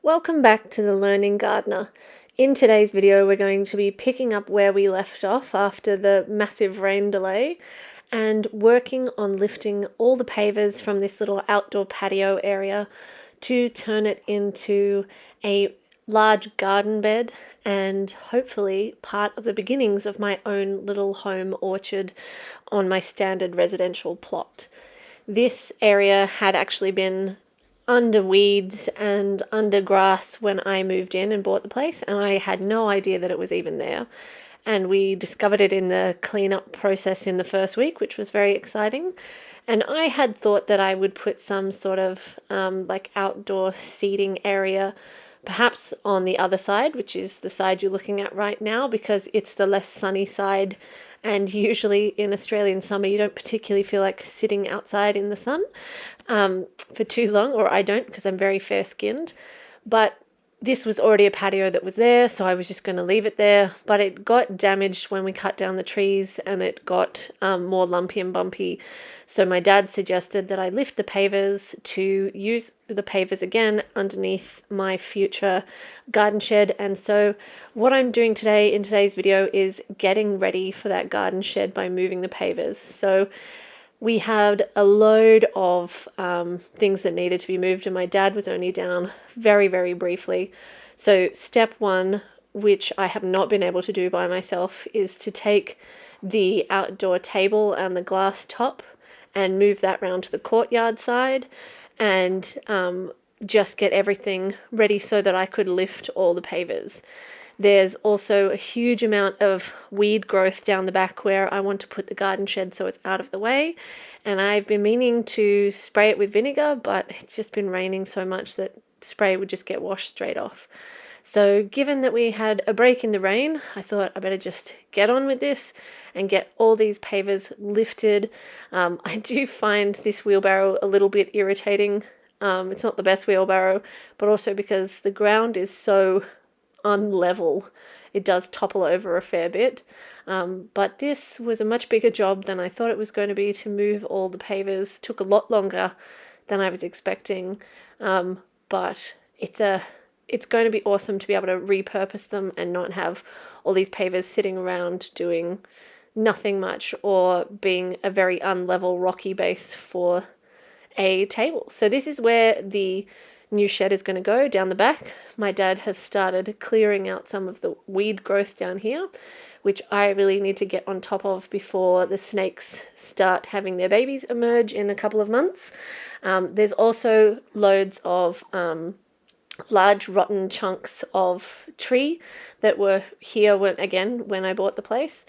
Welcome back to the Learning Gardener. In today's video we're going to be picking up where we left off after the massive rain delay and working on lifting all the pavers from this little outdoor patio area to turn it into a large garden bed and hopefully part of the beginnings of my own little home orchard on my standard residential plot. This area had actually been under weeds and under grass when I moved in and bought the place, and I had no idea that it was even there. And we discovered it in the cleanup process in the first week, which was very exciting. And I had thought that I would put some sort of like outdoor seating area perhaps on the other side, which is the side you're looking at right now, because it's the less sunny side. And usually in Australian summer, you don't particularly feel like sitting outside in the sun for too long, or I don't because I'm very fair-skinned. But this was already a patio that was there, so I was just going to leave it there. But it got damaged when we cut down the trees and it got more lumpy and bumpy. So my dad suggested that I lift the pavers to use the pavers again underneath my future garden shed. And so what I'm doing today in today's video is getting ready for that garden shed by moving the pavers. So we had a load of things that needed to be moved, and my dad was only down very, very briefly. So step one, which I have not been able to do by myself, is to take the outdoor table and the glass top and move that round to the courtyard side and just get everything ready so that I could lift all the pavers. There's also a huge amount of weed growth down the back where I want to put the garden shed so it's out of the way. And I've been meaning to spray it with vinegar, but it's just been raining so much that spray would just get washed straight off. So given that we had a break in the rain, I thought I better just get on with this and get all these pavers lifted. I do find this wheelbarrow a little bit irritating. It's not the best wheelbarrow, but also because the ground is so unlevel, it does topple over a fair bit. But this was a much bigger job than I thought it was going to be to move all the pavers. Took a lot longer than I was expecting, but it's going to be awesome to be able to repurpose them and not have all these pavers sitting around doing nothing much or being a very unlevel rocky base for a table. So this is where the new shed is going to go, down the back. My dad has started clearing out some of the weed growth down here, which I really need to get on top of before the snakes start having their babies emerge in a couple of months. There's also loads of large rotten chunks of tree that were here when I bought the place.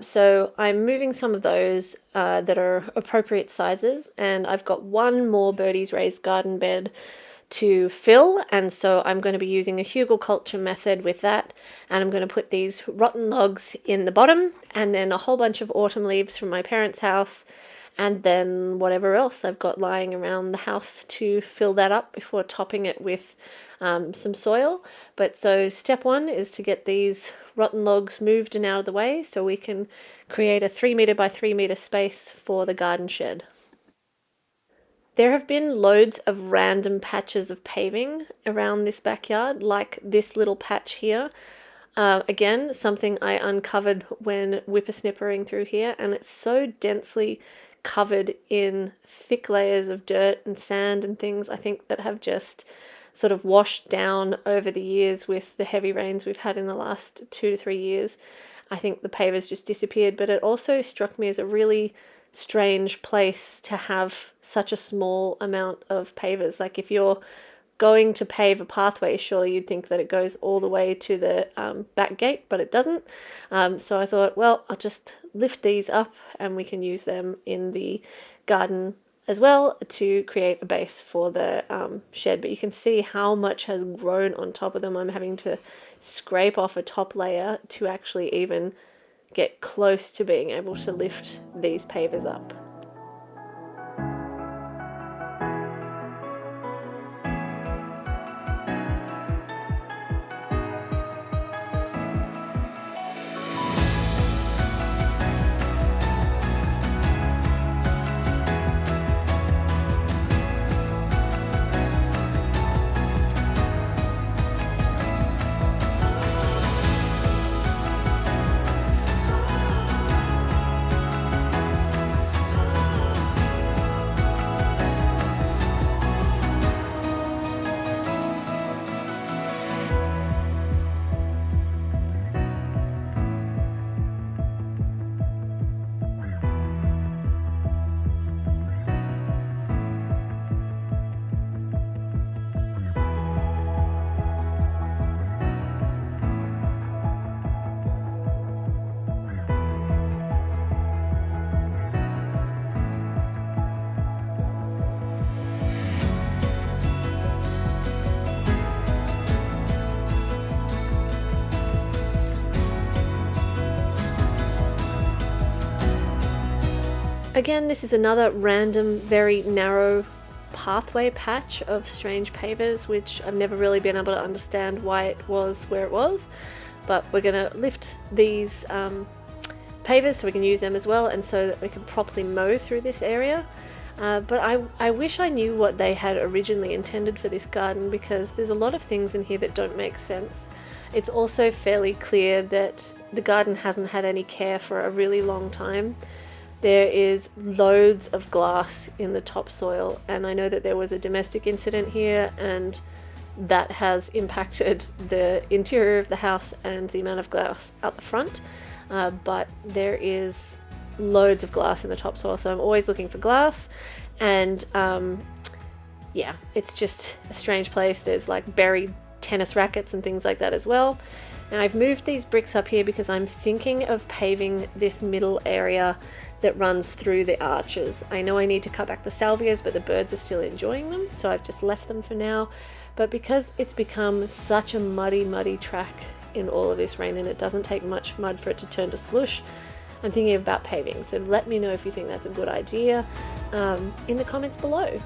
So I'm moving some of those that are appropriate sizes, and I've got one more Birdie's raised garden bed to fill, and so I'm going to be using a hugelkultur method with that, and I'm going to put these rotten logs in the bottom and then a whole bunch of autumn leaves from my parents' house and then whatever else I've got lying around the house to fill that up before topping it with some soil. But so step one is to get these rotten logs moved and out of the way so we can create a 3 meter by 3 meter space for the garden shed. There have been loads of random patches of paving around this backyard, like this little patch here. Again, something I uncovered when whippersnippering through here, and it's so densely covered in thick layers of dirt and sand and things, I think, that have just sort of washed down over the years with the heavy rains we've had in the last 2 to 3 years. I think the pavers just disappeared, but it also struck me as a really strange place to have such a small amount of pavers. Like if you're going to pave a pathway, surely you'd think that it goes all the way to the back gate, but it doesn't. So I thought, well, I'll just lift these up and we can use them in the garden as well to create a base for the shed. But you can see how much has grown on top of them. I'm having to scrape off a top layer to actually even get close to being able to lift these pavers up. Again, this is another random, very narrow pathway patch of strange pavers, which I've never really been able to understand why it was where it was. But we're going to lift these pavers so we can use them as well, and so that we can properly mow through this area. But I wish I knew what they had originally intended for this garden, because there's a lot of things in here that don't make sense. It's also fairly clear that the garden hasn't had any care for a really long time. There is loads of glass in the topsoil, and I know that there was a domestic incident here, and that has impacted the interior of the house and the amount of glass out the front. But there is loads of glass in the topsoil, so I'm always looking for glass. And yeah, it's just a strange place. There's like buried tennis rackets and things like that as well. Now I've moved these bricks up here because I'm thinking of paving this middle area that runs through the arches. I know I need to cut back the salvias, but the birds are still enjoying them, so I've just left them for now. But because it's become such a muddy track in all of this rain, and it doesn't take much mud for it to turn to slush, I'm thinking about paving. So let me know if you think that's a good idea in the comments below.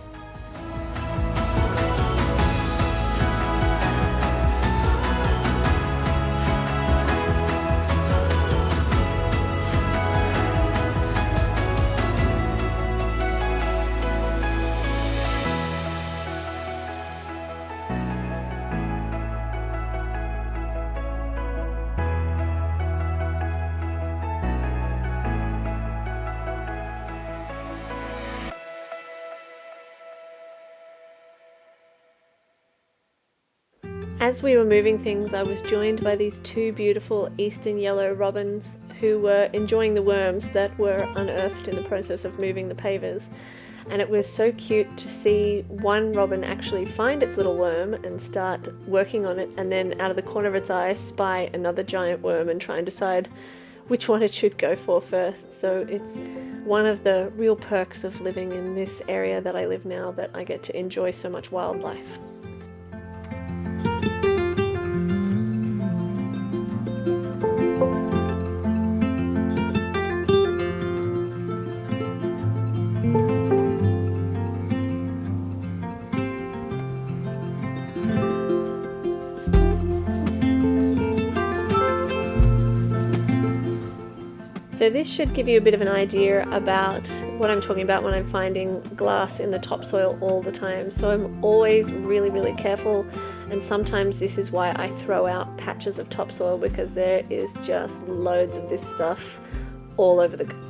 As we were moving things, I was joined by these two beautiful eastern yellow robins who were enjoying the worms that were unearthed in the process of moving the pavers. And it was so cute to see one robin actually find its little worm and start working on it, and then out of the corner of its eye spy another giant worm and try and decide which one it should go for first. So it's one of the real perks of living in this area that I live now, that I get to enjoy so much wildlife. So this should give you a bit of an idea about what I'm talking about when I'm finding glass in the topsoil all the time. So I'm always really careful, and sometimes this is why I throw out patches of topsoil, because there is just loads of this stuff all over the garden.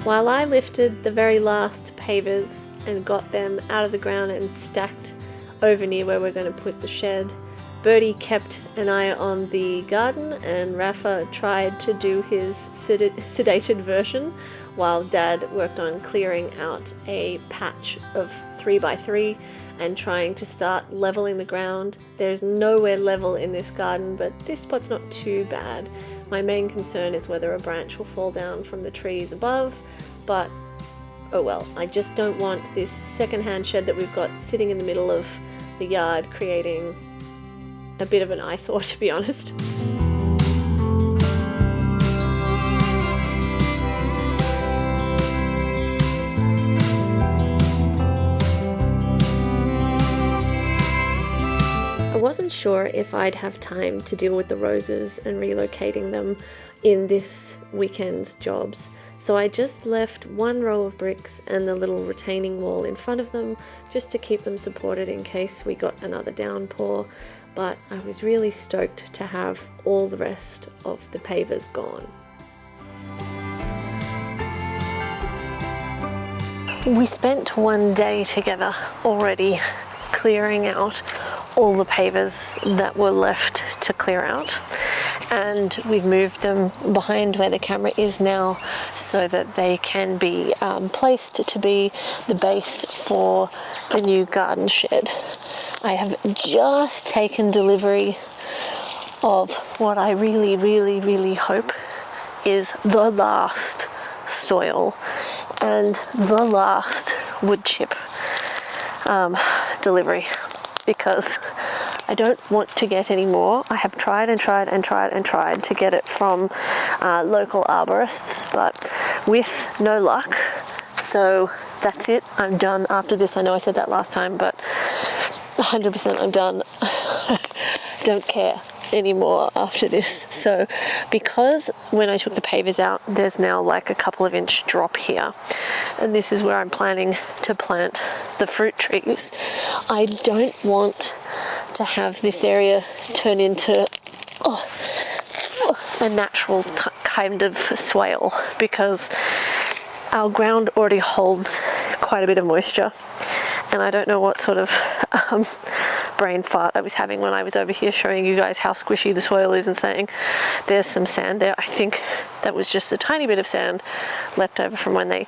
While I lifted the very last pavers and got them out of the ground and stacked over near where we're going to put the shed, Birdie kept an eye on the garden, and Rafa tried to do his sedated version while Dad worked on clearing out a patch of 3x3 and trying to start leveling the ground. There's nowhere level in this garden, but this spot's not too bad. My main concern is whether a branch will fall down from the trees above, but oh well. I just don't want this secondhand shed that we've got sitting in the middle of the yard creating a bit of an eyesore, to be honest. I wasn't sure if I'd have time to deal with the roses and relocating them in this weekend's jobs, so I just left one row of bricks and the little retaining wall in front of them just to keep them supported in case we got another downpour, but I was really stoked to have all the rest of the pavers gone. We spent one day together already clearing out all the pavers that were left to clear out, and we've moved them behind where the camera is now so that they can be placed to be the base for the new garden shed. I have just taken delivery of what I really hope is the last soil and the last wood chip delivery, because I don't want to get any more. I have tried to get it from local arborists, but with no luck. So that's it. I'm done after this. I know I said that last time, but 100% I'm done. Don't care anymore after this. So because when I took the pavers out, there's now like a couple of inch drop here, and this is where I'm planning to plant the fruit trees. I don't want to have this area turn into a natural kind of swale, because our ground already holds quite a bit of moisture, and I don't know what sort of brain fart I was having when I was over here showing you guys how squishy the soil is and saying there's some sand there. I think that was just a tiny bit of sand left over from when they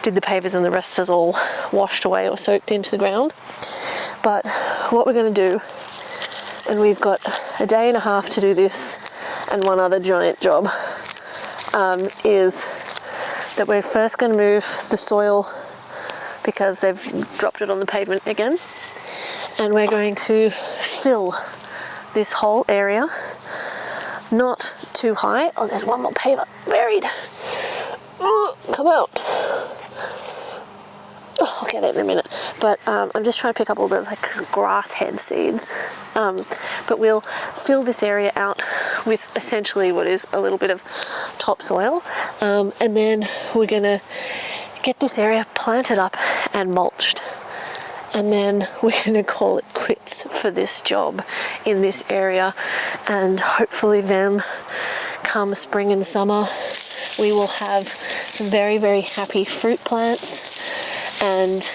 did the pavers, and the rest is all washed away or soaked into the ground. But what we're going to do, and we've got a day and a half to do this and one other giant job, is that we're first going to move the soil because they've dropped it on the pavement again, and we're going to fill this whole area, not too high. Oh, there's one more paver buried. Oh, come out. Oh, I'll get it in a minute. But I'm just trying to pick up all the grass head seeds. But we'll fill this area out with essentially what is a little bit of topsoil, and then we're gonna get this area planted up and mulched. And then we're going to call it quits for this job in this area, and hopefully then come spring and summer we will have some very happy fruit plants and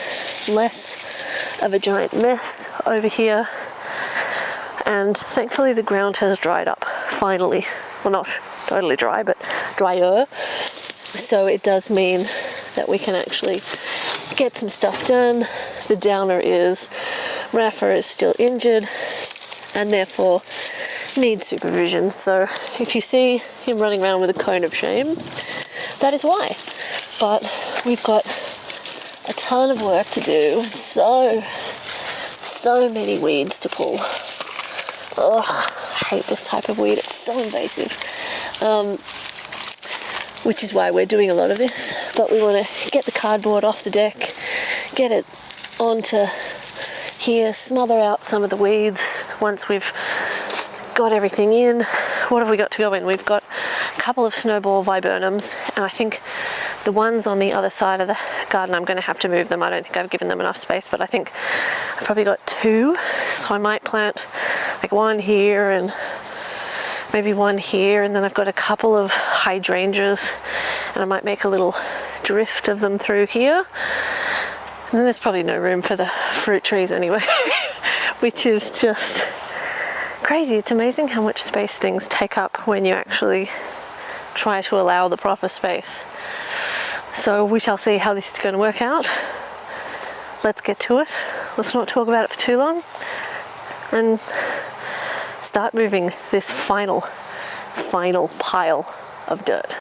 less of a giant mess over here. And thankfully the ground has dried up finally. Well, not totally dry, but drier. So it does mean that we can actually get some stuff done. The downer is Rafa is still injured and therefore needs supervision. So if you see him running around with a cone of shame, that is why. But we've got a ton of work to do. So many weeds to pull. Ugh, I hate this type of weed. It's so invasive. Which is why we're doing a lot of this. But we want to get the cardboard off the deck, get it onto here, smother out some of the weeds once we've got everything in. What have we got to go in? We've got a couple of snowball viburnums, and I think the ones on the other side of the garden, I'm going to have to move them. I don't think I've given them enough space, but I think I've probably got two, so I might plant like one here and maybe one here, and then I've got a couple of hydrangeas, and I might make a little drift of them through here. And then there's probably no room for the fruit trees anyway, which is just crazy. It's amazing how much space things take up when you actually try to allow the proper space. So we shall see how this is going to work out. Let's get to it. Let's not talk about it for too long and start moving this final pile of dirt.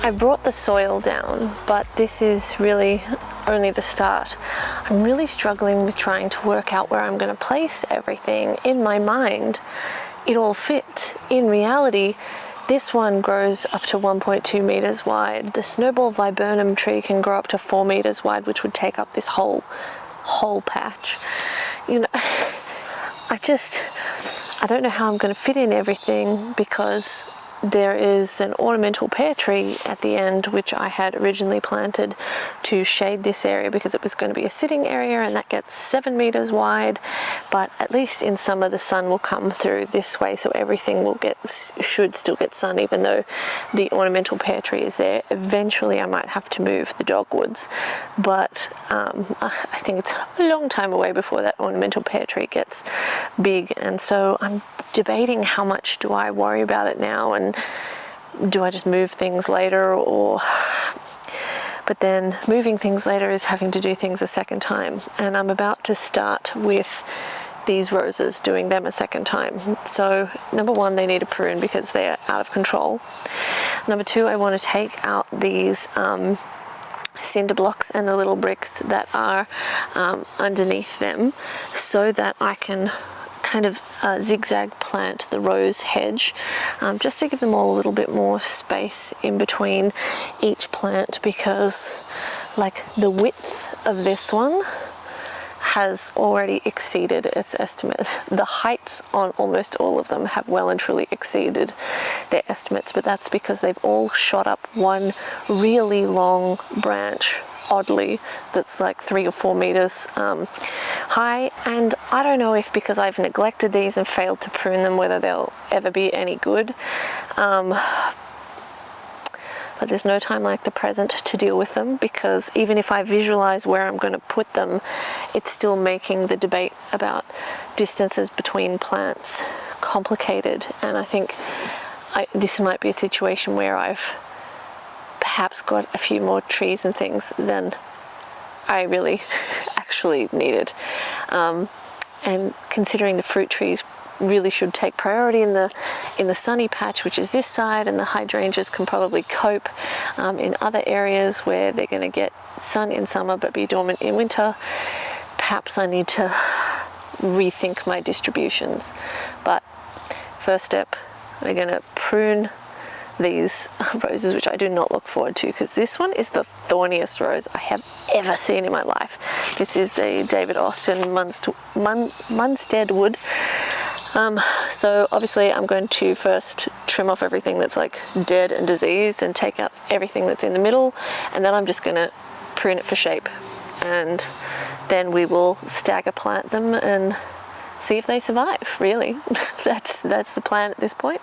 I brought the soil down, but this is really only the start. I'm really struggling with trying to work out where I'm going to place everything. In my mind, it all fits. In reality, this one grows up to 1.2 meters wide. The snowball viburnum tree can grow up to 4 meters wide, which would take up this whole patch. You know, I don't know how I'm going to fit in everything, because there is an ornamental pear tree at the end, which I had originally planted to shade this area because it was going to be a sitting area, and that gets 7 meters wide. But at least in summer the sun will come through this way, so everything should still get sun, even though the ornamental pear tree is there. Eventually I might have to move the dogwoods, but I think it's a long time away before that ornamental pear tree gets big, and so I'm debating how much do I worry about it now, and do I just move things later, but then moving things later is having to do things a second time, and I'm about to start with these roses, doing them a second time. So number one, they need a prune because they are out of control. Number two, I want to take out these cinder blocks and the little bricks that are underneath them, so that I can kind of zigzag plant the rose hedge, just to give them all a little bit more space in between each plant, because like the width of this one has already exceeded its estimate. The heights on almost all of them have well and truly exceeded their estimates, but that's because they've all shot up one really long branch, oddly, that's like 3 or 4 meters high. And I don't know if because I've neglected these and failed to prune them, whether they'll ever be any good. But there's no time like the present to deal with them, because even if I visualize where I'm going to put them, it's still making the debate about distances between plants complicated. And I think this might be a situation where I've perhaps got a few more trees and things than I really actually needed. And considering the fruit trees really should take priority in the sunny patch, which is this side, and the hydrangeas can probably cope in other areas where they're going to get sun in summer but be dormant in winter, perhaps I need to rethink my distributions. But first step, we're going to prune these roses, which I do not look forward to, because this one is the thorniest rose I have ever seen in my life. This is a David Austin Munstead wood. So obviously I'm going to first trim off everything that's like dead and diseased and take out everything that's in the middle, and then I'm just going to prune it for shape, and then we will stagger plant them and see if they survive, really. That's the plan at this point.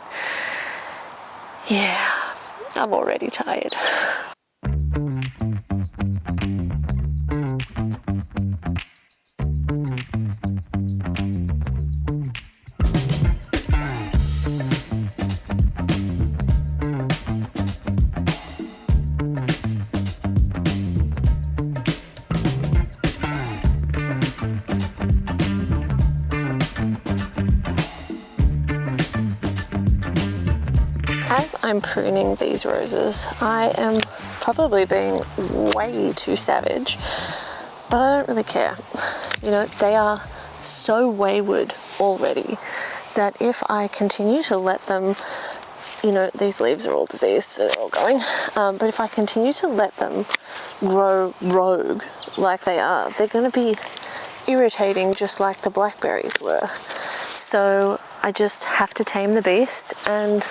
Yeah, I'm already tired. As I'm pruning these roses, I am probably being way too savage, but I don't really care. You know, they are so wayward already that if I continue to let them, you know, these leaves are all diseased, so they're all going, but if I continue to let them grow rogue like they are, they're going to be irritating just like the blackberries were. So I just have to tame the beast, and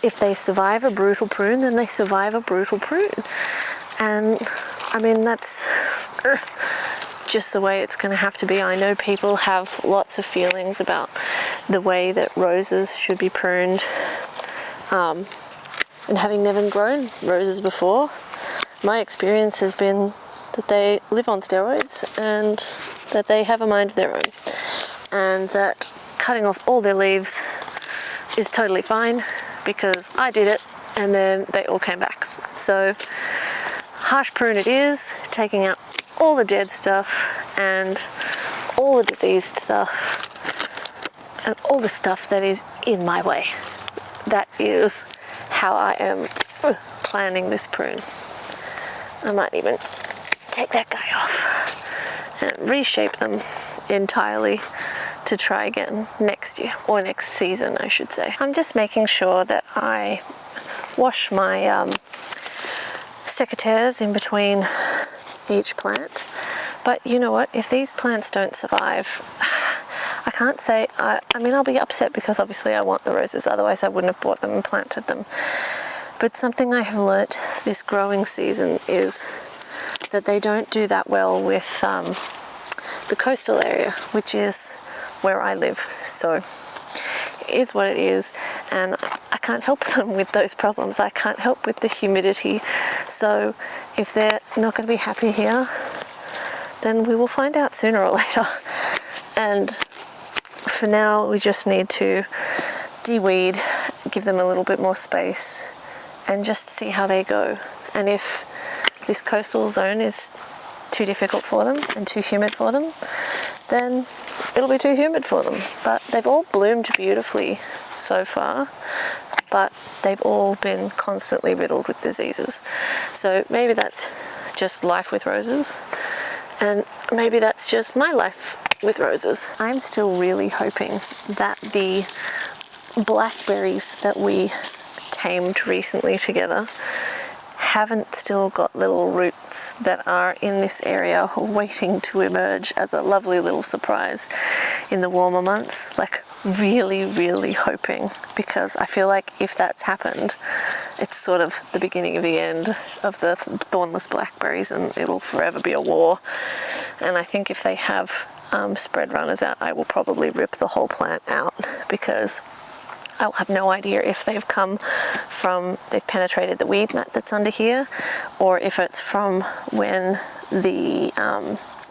if they survive a brutal prune, then they survive a brutal prune. And I mean, that's just the way it's going to have to be. I know people have lots of feelings about the way that roses should be pruned. And having never grown roses before, my experience has been that they live on steroids and that they have a mind of their own. And that cutting off all their leaves is totally fine, because I did it and then they all came back. So harsh prune it is, taking out all the dead stuff and all the diseased stuff and all the stuff that is in my way. That is how I am planning this prune. I might even take that guy off and reshape them entirely to try again next year, or next season I should say. I'm just making sure that I wash my secateurs in between each plant. But you know what, if these plants don't survive, I can't say, I mean I'll be upset because obviously I want the roses, otherwise I wouldn't have bought them and planted them. But something I have learnt this growing season is that they don't do that well with the coastal area, which is where I live. So it is what it is, and I can't help them with those problems. I can't help with the humidity. So if they're not going to be happy here, then we will find out sooner or later. And for now, we just need to de-weed, give them a little bit more space, and just see how they go. And if this coastal zone is too difficult for them and too humid for them, then it'll be too humid for them. But they've all bloomed beautifully so far, but they've all been constantly riddled with diseases. So maybe that's just life with roses, and maybe that's just my life with roses. I'm still really hoping that the blackberries that we tamed recently together haven't still got little roots that are in this area waiting to emerge as a lovely little surprise in the warmer months. Like really, really hoping, because I feel like if that's happened, it's sort of the beginning of the end of the thornless blackberries, and it'll forever be a war. And I think if they have spread runners out, I will probably rip the whole plant out, because I'll have no idea if they've come from, they've penetrated the weed mat that's under here, or if it's from when the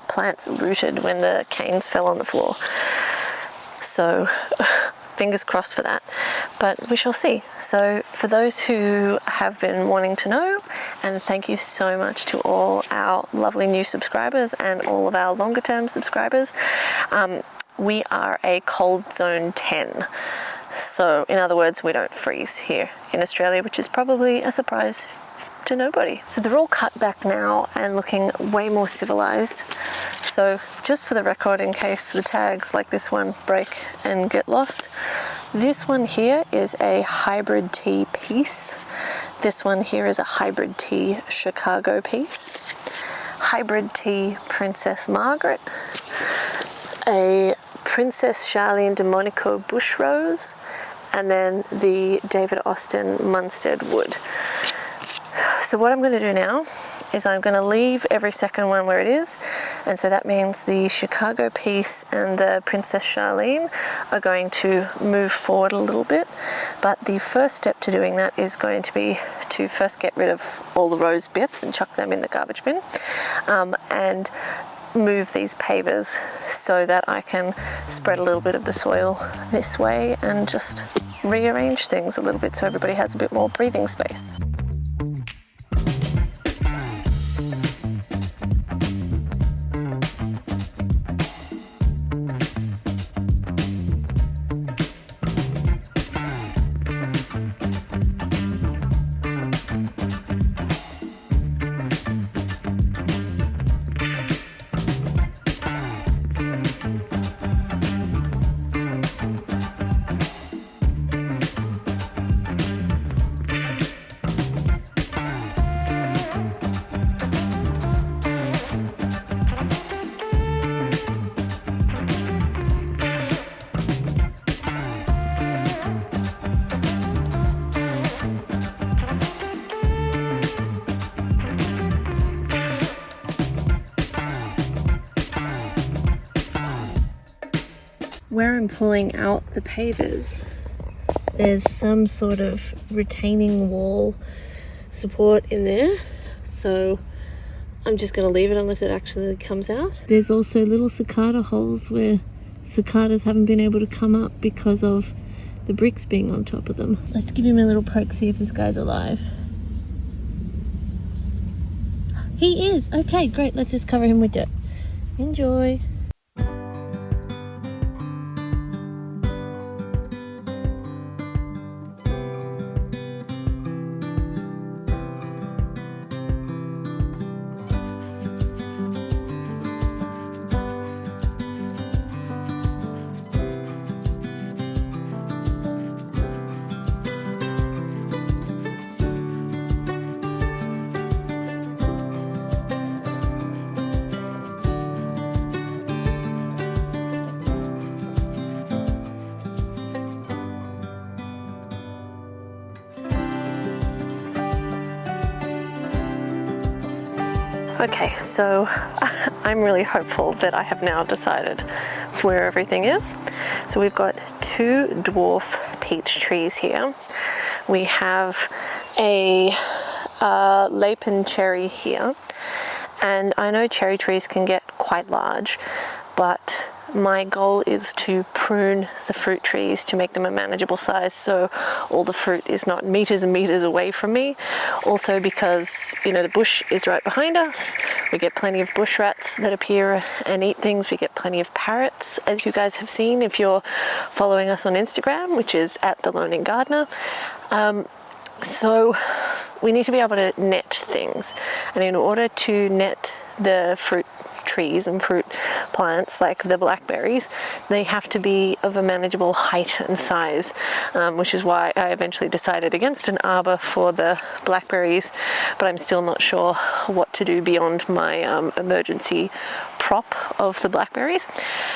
plants rooted, when the canes fell on the floor. So fingers crossed for that, but we shall see. So for those who have been wanting to know, and thank you so much to all our lovely new subscribers and all of our longer term subscribers, we are a cold zone 10. So in other words, we don't freeze here in Australia, which is probably a surprise to nobody. So they're all cut back now and looking way more civilized. So just for the record, in case the tags like this one break and get lost, this one here is a hybrid tea piece. This one here is a hybrid tea Chicago piece. Hybrid tea Princess Margaret. A Princess Charlene de Monaco bush rose, and then the David Austin Munstead wood. So what I'm going to do now is I'm going to leave every second one where it is, and so that means the Chicago piece and the Princess Charlene are going to move forward a little bit, but the first step to doing that is going to be to first get rid of all the rose bits and chuck them in the garbage bin, and move these pavers so that I can spread a little bit of the soil this way and just rearrange things a little bit so everybody has a bit more breathing space. Where I'm pulling out the pavers, there's some sort of retaining wall support in there, so I'm just going to leave it unless it actually comes out. There's also little cicada holes where cicadas haven't been able to come up because of the bricks being on top of them. Let's give him a little poke, see if this guy's alive. He is! Okay, great, let's just cover him with dirt. Enjoy! Okay, so I'm really hopeful that I have now decided where everything is. So we've got 2 dwarf peach trees here. We have a Lapin cherry here, and I know cherry trees can get quite large, but my goal is to prune the fruit trees to make them a manageable size so all the fruit is not meters and meters away from me. Also because, you know, the bush is right behind us. We get plenty of bush rats that appear and eat things. We get plenty of parrots, as you guys have seen if you're following us on Instagram, which is @theLearningGardener. So we need to be able to net things, and in order to net the fruit trees and fruit plants like the blackberries, they have to be of a manageable height and size, which is why I eventually decided against an arbor for the blackberries, but I'm still not sure what to do beyond my emergency prop of the blackberries.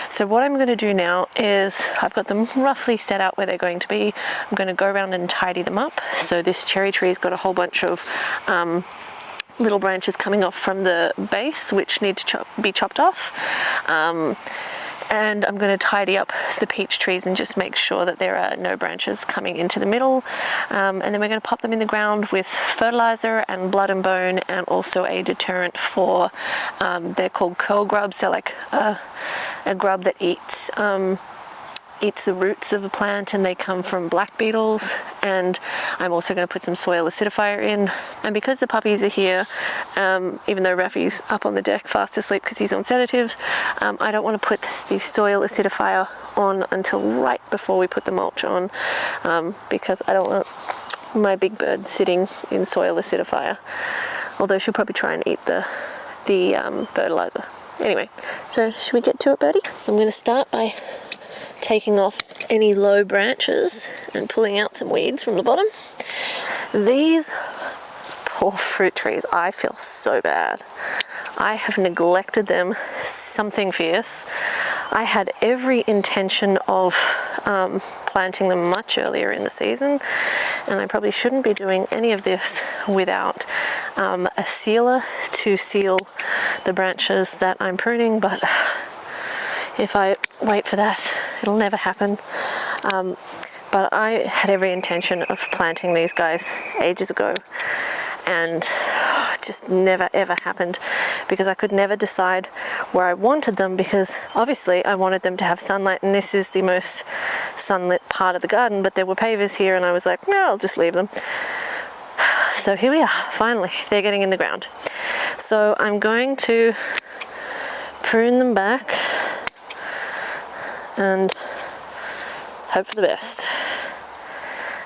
So what I'm going to do now is I've got them roughly set out where they're going to be. I'm going to go around and tidy them up. So this cherry tree's got a whole bunch of little branches coming off from the base which need to be chopped off, and I'm going to tidy up the peach trees and just make sure that there are no branches coming into the middle, and then we're going to pop them in the ground with fertilizer and blood and bone, and also a deterrent for they're called curl grubs. They're like a grub that eats the roots of a plant, and they come from black beetles. And I'm also going to put some soil acidifier in. And because the puppies are here, even though Rafi's up on the deck fast asleep because he's on sedatives, I don't want to put the soil acidifier on until right before we put the mulch on, because I don't want my big bird sitting in soil acidifier, although she'll probably try and eat the fertilizer. Anyway, so should we get to it, Birdie? So I'm going to start by taking off any low branches and pulling out some weeds from the bottom. These poor fruit trees, I feel so bad. I have neglected them something fierce. I had every intention of planting them much earlier in the season, and I probably shouldn't be doing any of this without a sealer to seal the branches that I'm pruning, but if I wait for that, it'll never happen. But I had every intention of planting these guys ages ago, and it just never ever happened because I could never decide where I wanted them, because obviously I wanted them to have sunlight, and this is the most sunlit part of the garden, but there were pavers here and I was like, no, I'll just leave them. So here we are, finally, they're getting in the ground. So I'm going to prune them back and hope for the best.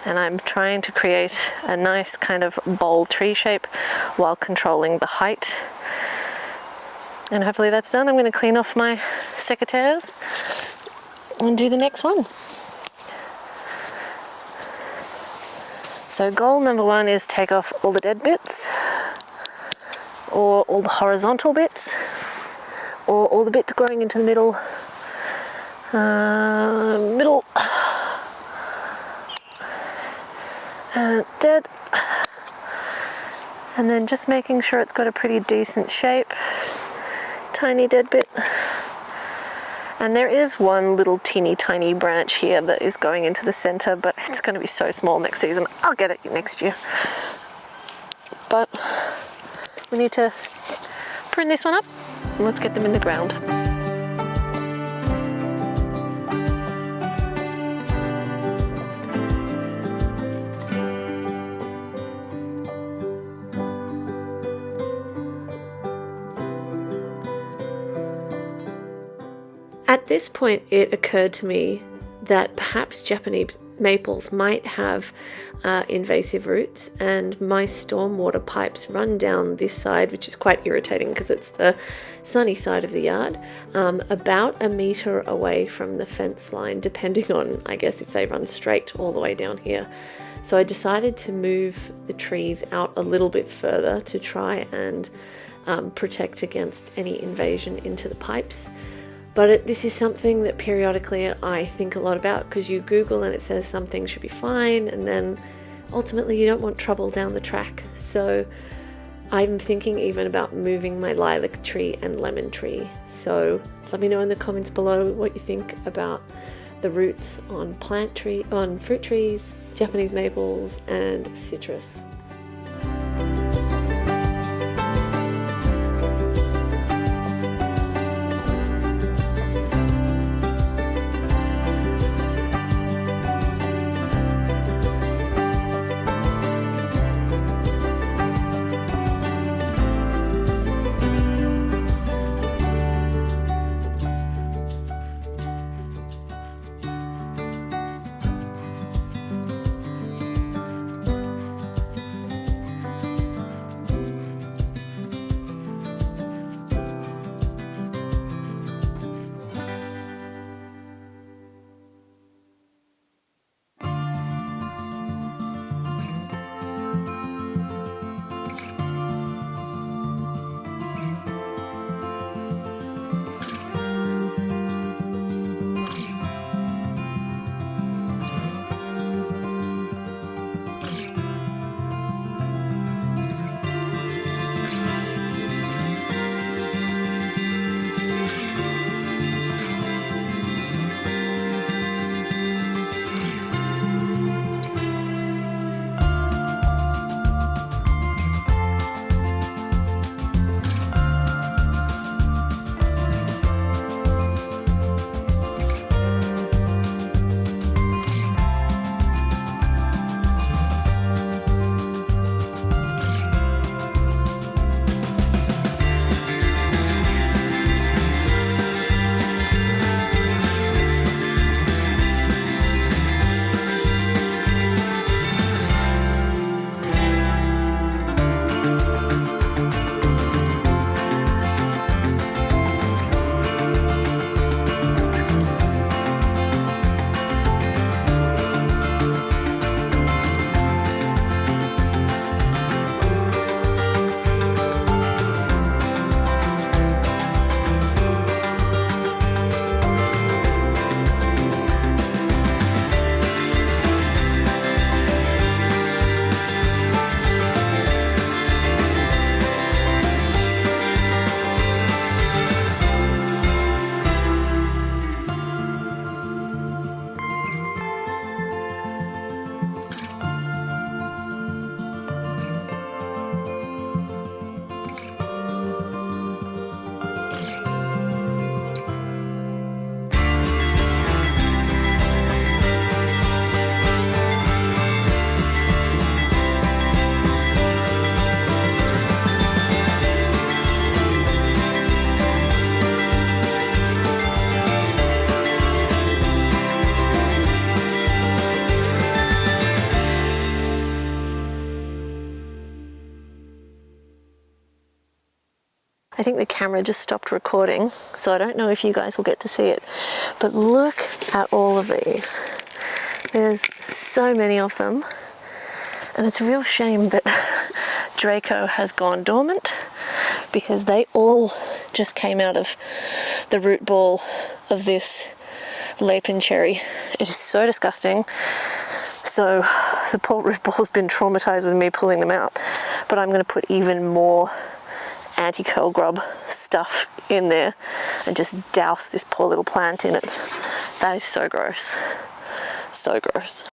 And I'm trying to create a nice kind of bowl tree shape while controlling the height. And hopefully that's done. I'm going to clean off my secateurs and do the next one. So goal number 1 is take off all the dead bits, or all the horizontal bits, or all the bits growing into the middle. Dead, and then just making sure it's got a pretty decent shape. Tiny dead bit, and there is one little teeny tiny branch here that is going into the center, but it's going to be so small next season. I'll get it next year, but we need to prune this one up and let's get them in the ground. At this point, it occurred to me that perhaps Japanese maples might have invasive roots, and my stormwater pipes run down this side, which is quite irritating because it's the sunny side of the yard, about a meter away from the fence line, depending on, I guess, if they run straight all the way down here. So I decided to move the trees out a little bit further to try and protect against any invasion into the pipes. But this is something that periodically I think a lot about, because you Google and it says something should be fine, and then ultimately you don't want trouble down the track. So I'm thinking even about moving my lilac tree and lemon tree. So let me know in the comments below what you think about the roots on fruit trees, Japanese maples and citrus. I think the camera just stopped recording, so I don't know if you guys will get to see it. But look at all of these. There's so many of them. And it's a real shame that Draco has gone dormant, because they all just came out of the root ball of this lapin cherry. It is so disgusting. So the poor root ball's been traumatized with me pulling them out. But I'm going to put even more anti-curl grub stuff in there and just douse this poor little plant in it. That is so gross. So gross.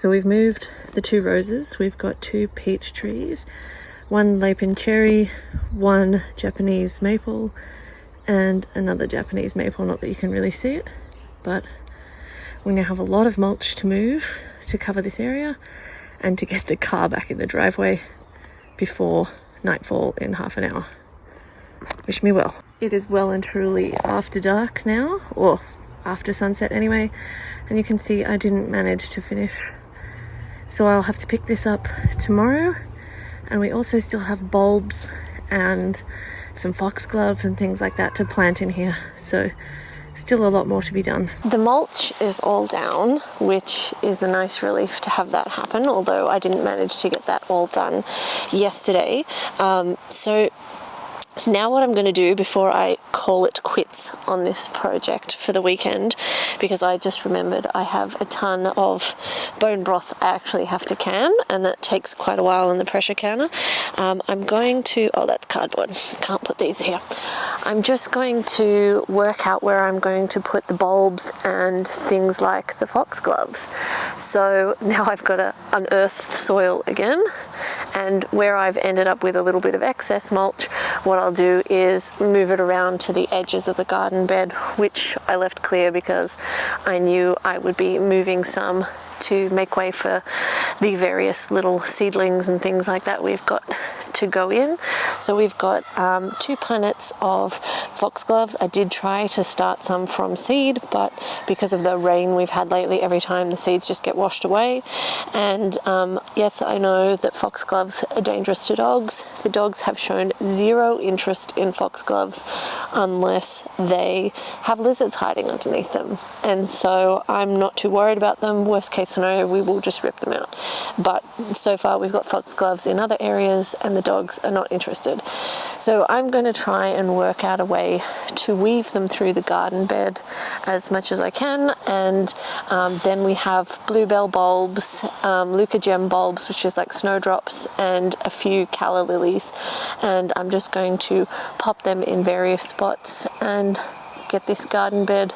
So we've moved the 2 roses. We've got 2 peach trees, 1 Lapin cherry, 1 Japanese maple, and another Japanese maple. Not that you can really see it, but we now have a lot of mulch to move to cover this area and to get the car back in the driveway before nightfall in half an hour. Wish me well. It is well and truly after dark now, or after sunset anyway, and you can see I didn't manage to finish. So I'll have to pick this up tomorrow, and we also still have bulbs and some foxgloves and things like that to plant in here. So still a lot more to be done. The mulch is all down, which is a nice relief to have that happen, although I didn't manage to get that all done yesterday. So now what I'm going to do before I call it quits on this project for the weekend, because I just remembered I have a ton of bone broth I actually have to can, and that takes quite a while in the pressure canner. I'm going to, oh, that's cardboard, can't put these here. I'm just going to work out where I'm going to put the bulbs and things like the foxgloves. So now I've got to unearth soil again, and where I've ended up with a little bit of excess mulch, what I'll do is move it around to the edges of the garden bed, which I left clear because I knew I would be moving some to make way for the various little seedlings and things like that we've got to go in. So we've got 2 punnets of foxgloves. I did try to start some from seed, but because of the rain we've had lately, every time the seeds just get washed away. And yes, I know that foxgloves are dangerous to dogs. The dogs have shown 0 interest in foxgloves unless they have lizards hiding underneath them. And so I'm not too worried about them. Worst case scenario, we will just rip them out. But so far we've got foxgloves in other areas and the dogs are not interested. So I'm going to try and work out a way to weave them through the garden bed as much as I can. And then we have bluebell bulbs, leucogem bulbs, which is like snowdrops, and a few calla lilies. And I'm just going to pop them in various spots and get this garden bed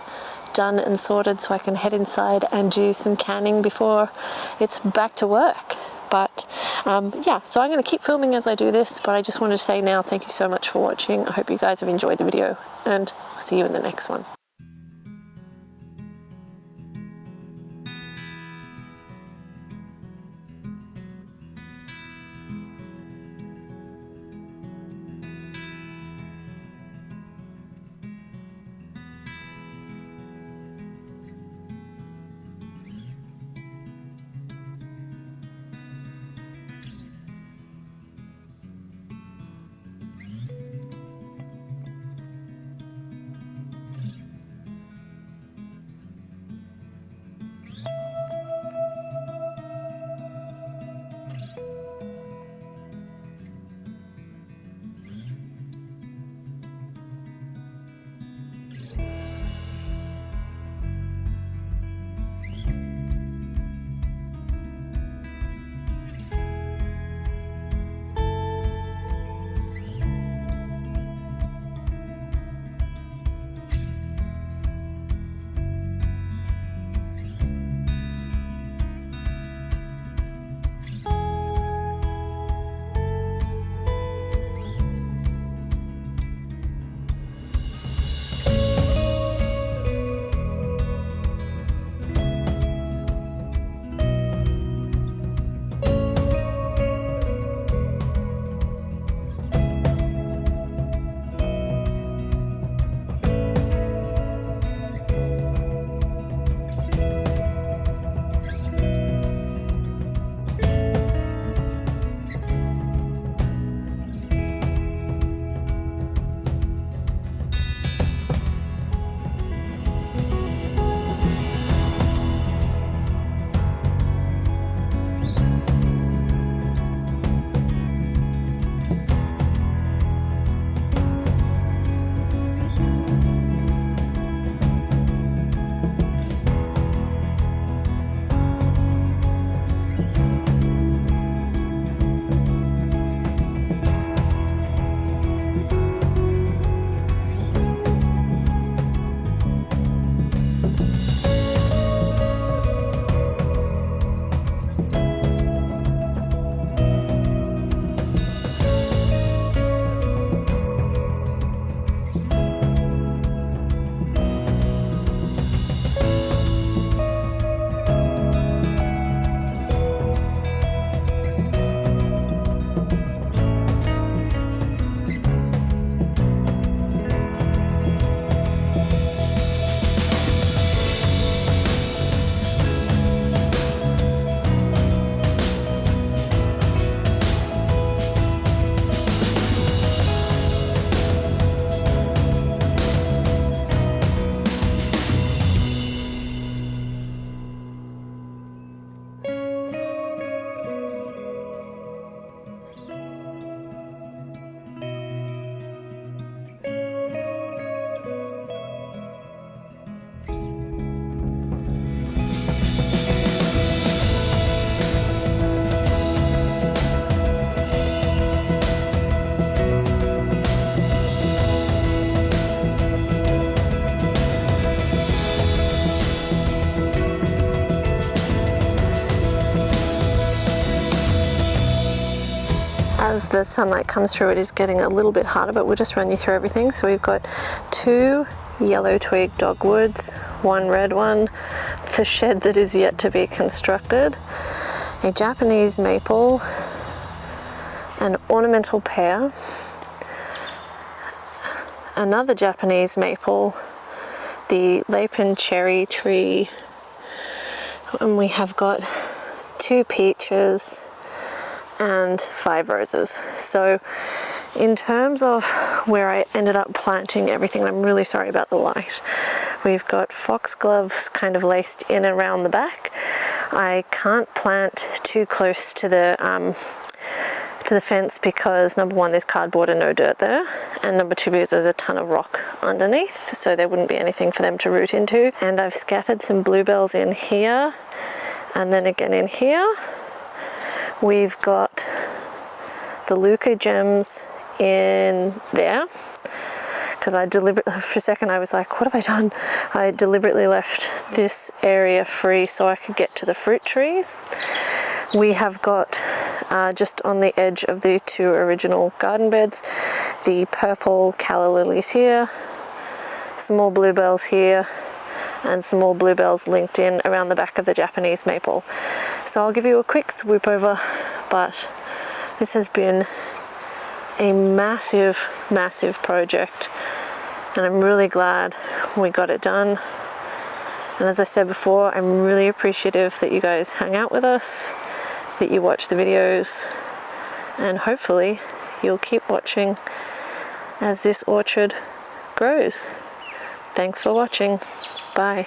done and sorted so I can head inside and do some canning before it's back to work. But yeah, so I'm going to keep filming as I do this, but I just wanted to say now thank you so much for watching. I hope you guys have enjoyed the video, and I'll see you in the next one. as the sunlight comes through, it is getting a little bit harder, but we'll just run you through everything. So we've got 2 yellow twig dogwoods, 1 red one, the shed that is yet to be constructed, a Japanese maple, an ornamental pear, another Japanese maple, the Lapin cherry tree, and we have got 2 peaches and 5 roses. So in terms of where I ended up planting everything, I'm really sorry about the light. We've got foxgloves kind of laced in around the back. I can't plant too close to the fence because number 1, there's cardboard and no dirt there, and number 2, because there's a ton of rock underneath, so there wouldn't be anything for them to root into. And I've scattered some bluebells in here, and then again in here. We've got the Luca gems in there, because I deliberately, for a second I was like, what have I done? I deliberately left this area free so I could get to the fruit trees. We have got just on the edge of the 2 original garden beds, the purple calla lilies here, some more bluebells here, and some more bluebells linked in around the back of the Japanese maple. So I'll give you a quick swoop over, but this has been a massive, massive project, and I'm really glad we got it done. And as I said before, I'm really appreciative that you guys hang out with us, that you watch the videos, and hopefully you'll keep watching as this orchard grows. Thanks for watching. Bye.